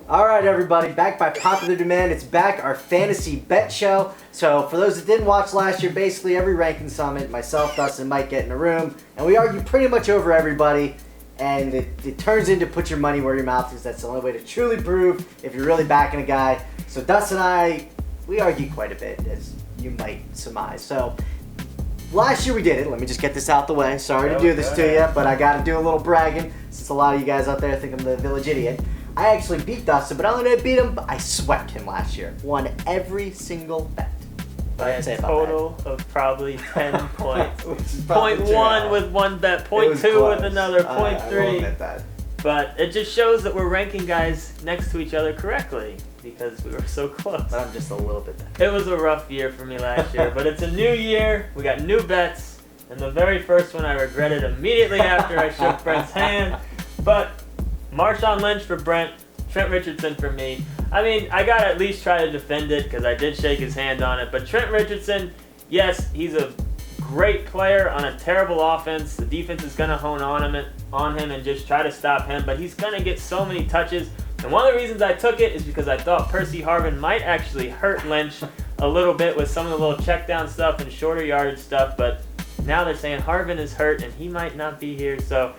All right, everybody, back by popular demand. It's back, our fantasy bet show. So for those that didn't watch last year, basically every ranking summit, myself, Dustin, Mike get in a room, and we argue pretty much over everybody. And it turns into put your money where your mouth is. That's the only way to truly prove if you're really backing a guy. So Dustin and I, we argue quite a bit, as you might surmise. So last year we did it. Let me just get this out the way. Sorry to do this to you, but I got to do a little bragging since a lot of you guys out there think I'm the village idiot. I actually beat Dustin, but not only did I beat him, I swept him last year. Won every single bet. By a total of probably 10 points. Point 0.1 with one bet, 0.2 with another, 0.3. But it just shows that we're ranking guys next to each other correctly because we were so close. But I'm just a little bit better. It was a rough year for me last year, but it's a new year. We got new bets, and the very first one I regretted immediately after I shook Brent's hand. But Marshawn Lynch for Brent, Trent Richardson for me. I mean, I got to at least try to defend it because I did shake his hand on it. But Trent Richardson, yes, he's a great player on a terrible offense. The defense is going to hone on him and just try to stop him. But he's going to get so many touches. And one of the reasons I took it is because I thought Percy Harvin might actually hurt Lynch a little bit with some of the little check down stuff and shorter yardage stuff. But now they're saying Harvin is hurt and he might not be here. So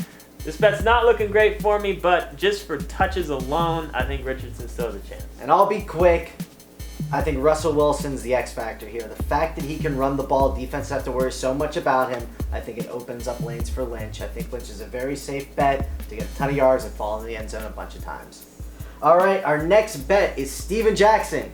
this bet's not looking great for me, but just for touches alone, I think Richardson still has a chance. And I'll be quick. I think Russell Wilson's the X factor here. The fact that he can run the ball, defense have to worry so much about him. I think it opens up lanes for Lynch. I think Lynch is a very safe bet to get a ton of yards and fall in the end zone a bunch of times. All right, our next bet is Steven Jackson,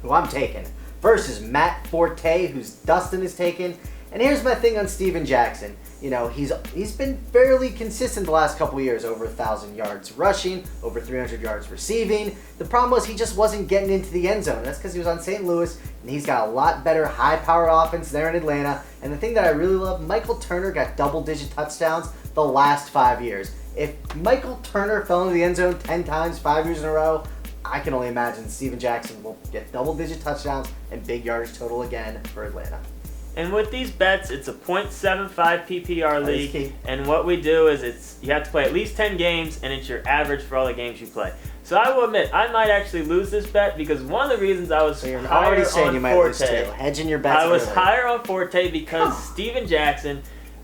who I'm taking, versus Matt Forte, who's Dustin is taking. And here's my thing on Steven Jackson. You know, he's been fairly consistent the last couple of years, over 1,000 yards rushing, over 300 yards receiving. The problem was he just wasn't getting into the end zone. That's because he was on St. Louis, and he's got a lot better high-powered offense there in Atlanta. And the thing that I really love, Michael Turner got double-digit touchdowns the last 5 years. If Michael Turner fell into the end zone 10 times 5 years in a row, I can only imagine Steven Jackson will get double-digit touchdowns and big yardage total again for Atlanta. And with these bets, it's a 0.75 PPR league, and what we do is you have to play at least 10 games, and it's your average for all the games you play. So I will admit, I might actually lose this bet because one of the reasons I was you're higher already saying on you might Forte, lose too. Hedging your bets. I was early. higher on Forte because Steven Jackson,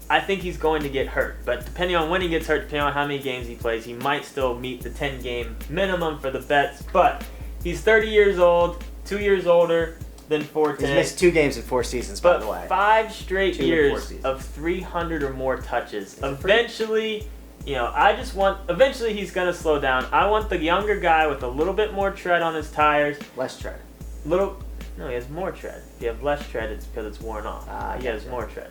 I think he's going to get hurt. But depending on when he gets hurt, depending on how many games he plays, he might still meet the 10-game minimum for the bets. But he's 30 years old, 2 years older than Forte. He's missed 2 games in 4 seasons, by the way. 5 straight years of 300 or more touches. Eventually, eventually he's going to slow down. I want the younger guy with a little bit more tread on his tires. Less tread. No, he has more tread. If you have less tread, it's because it's worn off. He has more tread.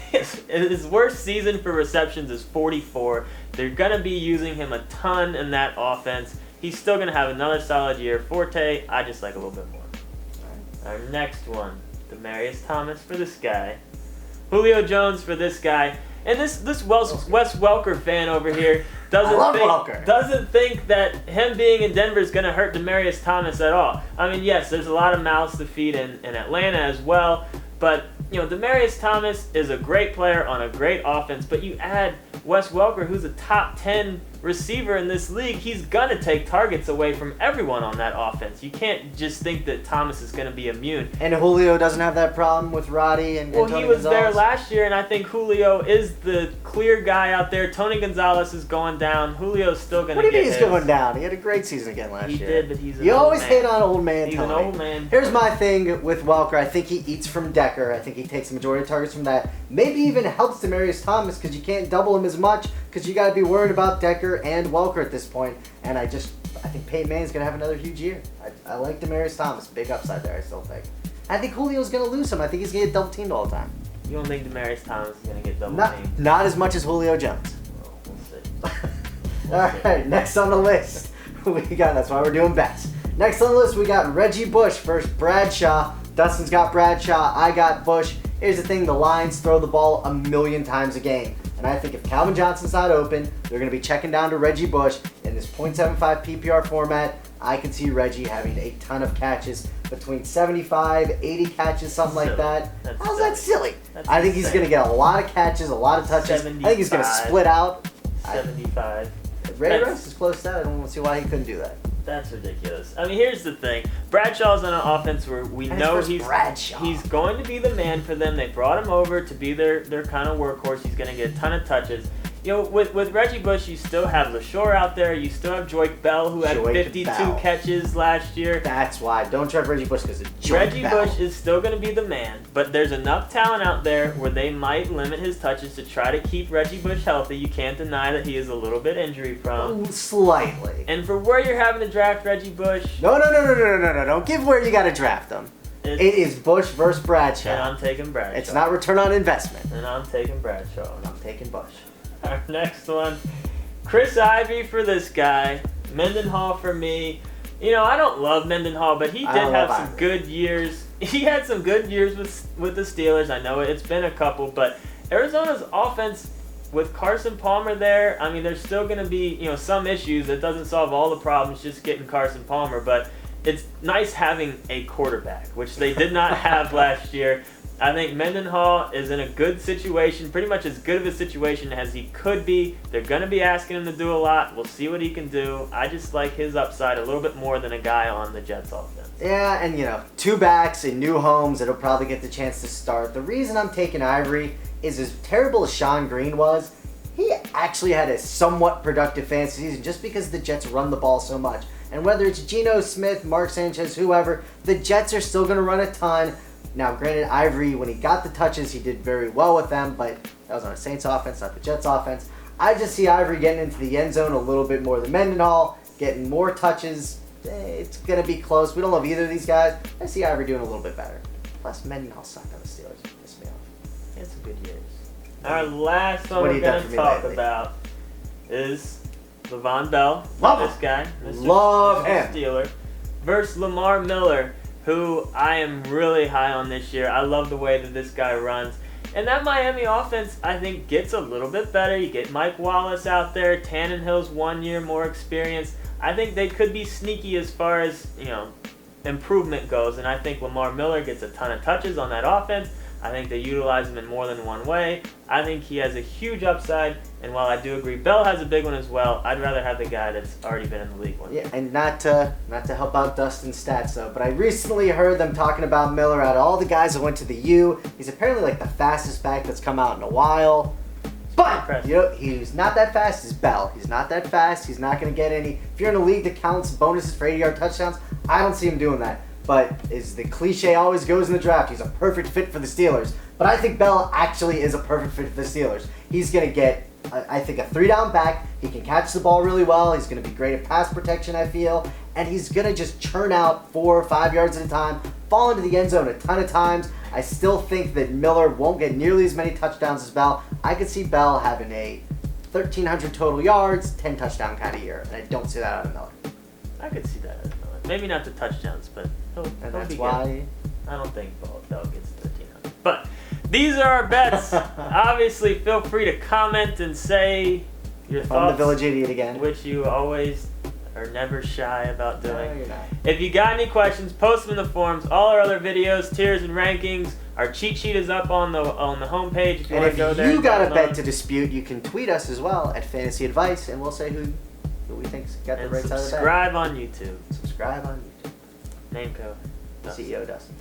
His worst season for receptions is 44. They're going to be using him a ton in that offense. He's still going to have another solid year. Forte, I just like a little bit more. Our next one, Demaryius Thomas for this guy, Julio Jones for this guy, and this Wes Welker fan over here doesn't think that him being in Denver is going to hurt Demaryius Thomas at all. I mean, yes, there's a lot of mouths to feed in Atlanta as well, but Demaryius Thomas is a great player on a great offense, but you add Wes Welker, who's a top 10 receiver in this league, he's going to take targets away from everyone on that offense. You can't just think that Thomas is going to be immune. And Julio doesn't have that problem with Roddy and Well, Tony he was Gonzalez. there last year, and I think Julio is the clear guy out there. Tony Gonzalez is going down. Julio's still going to get What do you mean he's his. going down? He had a great season again last year. He did, but he's an You old always man. hate on old man He's Tony. an old man. Here's my thing with Welker. I think he eats from Decker. I think he takes the majority of targets from that. Maybe even helps Demaryius Thomas because you can't double him as much because you got to be worried about Decker and Welker at this point. And I think Peyton Manning's going to have another huge year. I like Demaryius Thomas. Big upside there, I still think. I think Julio's going to lose him. I think he's going to get double teamed all the time. You don't think Demaryius Thomas is going to get double teamed? Not as much as Julio Jones. Well, we'll see. All right, next on the list, that's why we're doing bets. Next on the list, we got Reggie Bush versus Bradshaw. Dustin's got Bradshaw, I got Bush. Here's the thing, the Lions throw the ball 1,000,000 times a game. And I think if Calvin Johnson's not open, they're going to be checking down to Reggie Bush. In this 0.75 PPR format, I can see Reggie having a ton of catches, between 75, 80 catches, something like that. How's that silly? I think he's going to get a lot of catches, a lot of touches. I think he's going to split out. 75. Ray Rice is close to that. I don't see why he couldn't do that. That's ridiculous. I mean, here's the thing. Bradshaw's on an offense where we And know it's he's going to be the man for them. They brought him over to be their kind of workhorse. He's going to get a ton of touches. You know, with Reggie Bush, you still have LaShore out there. You still have Joique Bell, who had 52 catches last year. That's why. Don't draft Reggie Bush because of Reggie Bush is still going to be the man, but there's enough talent out there where they might limit his touches to try to keep Reggie Bush healthy. You can't deny that he is a little bit injury prone. Slightly. And for where you're having to draft Reggie Bush... No. Don't give where you got to draft him. It is Bush versus Bradshaw. And I'm taking Bradshaw. It's not return on investment. And I'm taking Bradshaw. And I'm taking Bush. Our next one, Chris Ivy for this guy, Mendenhall for me. You know, I don't love Mendenhall, but he did have some good years. He had some good years with the Steelers. I know it's been a couple, but Arizona's offense with Carson Palmer there, I mean, there's still going to be, you know, some issues. It doesn't solve all the problems just getting Carson Palmer, but it's nice having a quarterback, which they did not have last year. I think Mendenhall is in a good situation, pretty much as good of a situation as he could be. They're going to be asking him to do a lot. We'll see what he can do. I just like his upside a little bit more than a guy on the Jets offense. Yeah, and you know, 2 backs in new homes that'll probably get the chance to start. The reason I'm taking Ivory is as terrible as Sean Green was, he actually had a somewhat productive fantasy season just because the Jets run the ball so much. And whether it's Geno Smith, Mark Sanchez, whoever, the Jets are still going to run a ton. Now, granted, Ivory, when he got the touches, he did very well with them, but that was on a Saints offense, not the Jets offense. I just see Ivory getting into the end zone a little bit more than Mendenhall, getting more touches. It's going to be close. We don't love either of these guys. I see Ivory doing a little bit better. Plus, Mendenhall sucked on the Steelers. Pissed me off. He had some good years. Our last one we're going to talk about is Le'Veon Bell. Love this guy. Love him. Steeler. Versus Lamar Miller, who I am really high on this year. I love the way that this guy runs. And that Miami offense, I think, gets a little bit better. You get Mike Wallace out there. Tannehill's 1 year more experience. I think they could be sneaky as far as, you know, improvement goes. And I think Lamar Miller gets a ton of touches on that offense. I think they utilize him in more than one way. I think he has a huge upside. And while I do agree Bell has a big one as well, I'd rather have the guy that's already been in the league one. Yeah, and not to help out Dustin's stats though, but I recently heard them talking about Miller out of all the guys that went to the U. He's apparently like the fastest back that's come out in a while. But you know, he's not that fast as Bell. He's not that fast. He's not going to get any. If you're in a league that counts bonuses for 80-yard touchdowns, I don't see him doing that. But as the cliche always goes in the draft, he's a perfect fit for the Steelers. But I think Bell actually is a perfect fit for the Steelers. He's going to get, I think, a 3-down back. He can catch the ball really well. He's going to be great at pass protection, I feel. And he's going to just churn out 4 or 5 yards at a time, fall into the end zone a ton of times. I still think that Miller won't get nearly as many touchdowns as Bell. I could see Bell having a 1,300 total yards, 10 touchdown kind of year. And I don't see that out of Miller. I could see that out of Miller. Maybe not the touchdowns, but he'll be why good. I don't think Bell gets 1,300. But these are our bets. Obviously, feel free to comment and say your thoughts. I'm the Village Idiot again. Which you always are never shy about doing. No, you're not. If you got any questions, post them in the forums. All our other videos, tiers, and rankings. Our cheat sheet is up on the homepage. If you want to go there. If you got a bet to dispute, you can tweet us as well at Fantasy Advice, and we'll say who we think's got the right side of the bet. Subscribe on YouTube. Subscribe on YouTube. Name code. CEO Dustin.